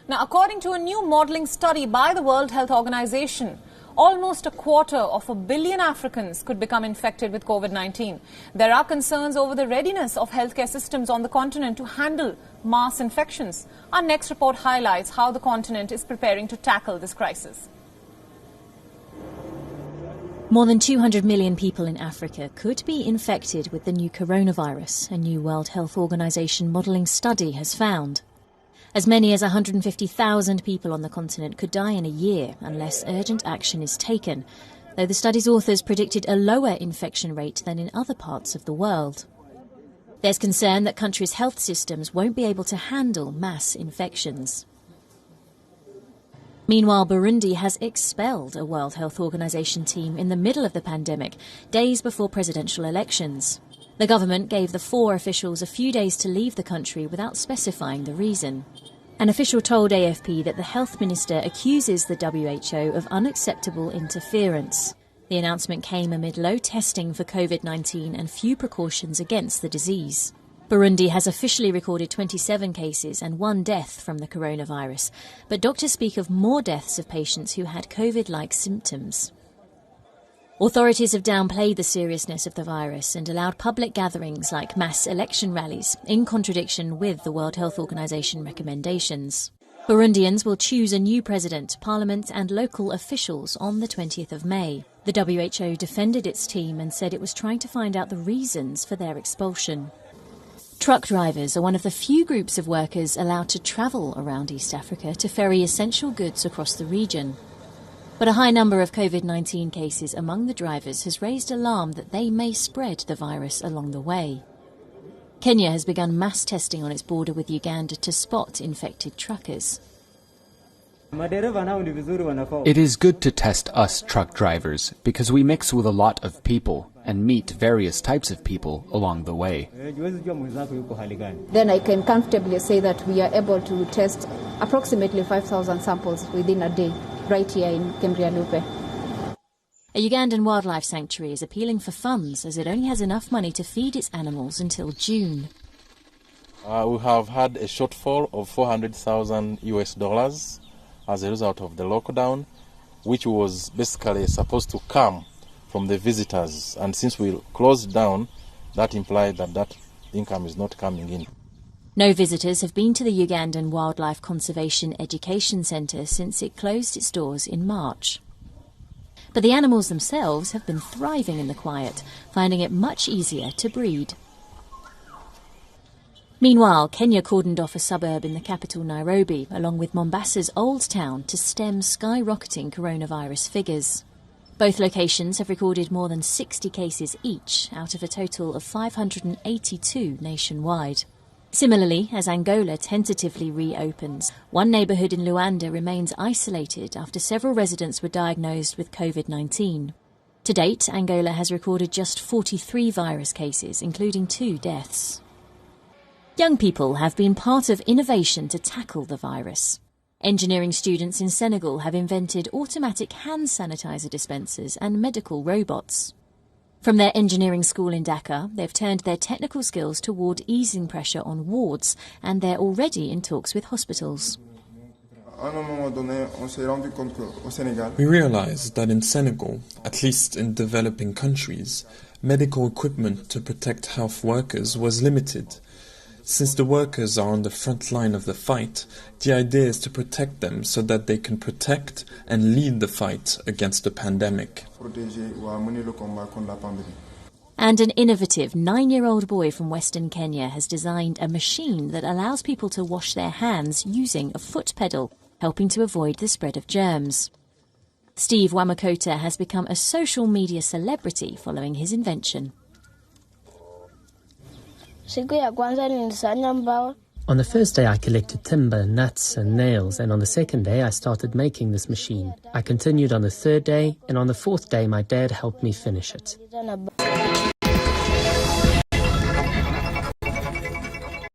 Now, according to a new modelling study by the World Health Organization, almost 250 million Africans could become infected with COVID-19. There are concerns over the readiness of healthcare systems on the continent to handle mass infections. Our next report highlights how the continent is preparing to tackle this crisis. More than 200 million people in Africa could be infected with the new coronavirus, a new World Health Organization modelling study has found. As many as 150,000 people on the continent could die in a year unless urgent action is taken, though the study's authors predicted a lower infection rate than in other parts of the world. There's concern that countries' health systems won't be able to handle mass infections. Meanwhile, Burundi has expelled a World Health Organization team in the middle of the pandemic, days before presidential elections. The government gave the 4 officials a few days to leave the country without specifying the reason. An official told AFP that the health minister accuses the WHO of unacceptable interference. The announcement came amid low testing for COVID-19 and few precautions against the disease. Burundi has officially recorded 27 cases and 1 death from the coronavirus, but doctors speak of more deaths of patients who had COVID-like symptoms. Authorities have downplayed the seriousness of the virus and allowed public gatherings like mass election rallies, in contradiction with the World Health Organization recommendations. Burundians will choose a new president, parliament and local officials on the 20th of May. The WHO defended its team and said it was trying to find out the reasons for their expulsion. Truck drivers are one of the few groups of workers allowed to travel around East Africa to ferry essential goods across the region. But a high number of COVID-19 cases among the drivers has raised alarm that they may spread the virus along the way. Kenya has begun mass testing on its border with Uganda to spot infected truckers. It is good to test us truck drivers because we mix with a lot of people and meet various types of people along the way. Then I can comfortably say that we are able to test approximately 5,000 samples within a day, right here in Kemrialupe. A Ugandan wildlife sanctuary is appealing for funds as it only has enough money to feed its animals until June. We have had a shortfall of $400,000 as a result of the lockdown, which was basically supposed to come from the visitors. And since we closed down, that implied that that income is not coming in. No visitors have been to the Ugandan Wildlife Conservation Education Centre since it closed its doors in March. But the animals themselves have been thriving in the quiet, finding it much easier to breed. Meanwhile, Kenya cordoned off a suburb in the capital Nairobi, along with Mombasa's Old Town, to stem skyrocketing coronavirus figures. Both locations have recorded more than 60 cases each, out of a total of 582 nationwide. Similarly, as Angola tentatively reopens, one neighbourhood in Luanda remains isolated after several residents were diagnosed with COVID-19. To date, Angola has recorded just 43 virus cases, including 2 deaths. Young people have been part of innovation to tackle the virus. Engineering students in Senegal have invented automatic hand sanitizer dispensers and medical robots. From their engineering school in Dakar, they've turned their technical skills toward easing pressure on wards, and they're already in talks with hospitals. We realized that in Senegal, at least in developing countries, medical equipment to protect health workers was limited. Since the workers are on the front line of the fight, the idea is to protect them so that they can protect and lead the fight against the pandemic. And an innovative 9-year-old boy from Western Kenya has designed a machine that allows people to wash their hands using a foot pedal, helping to avoid the spread of germs. Steve Wamakota has become a social media celebrity following his invention. On the first day I collected timber, nuts and nails, and on the second day I started making this machine. I continued on the third day, and on the fourth day my dad helped me finish it.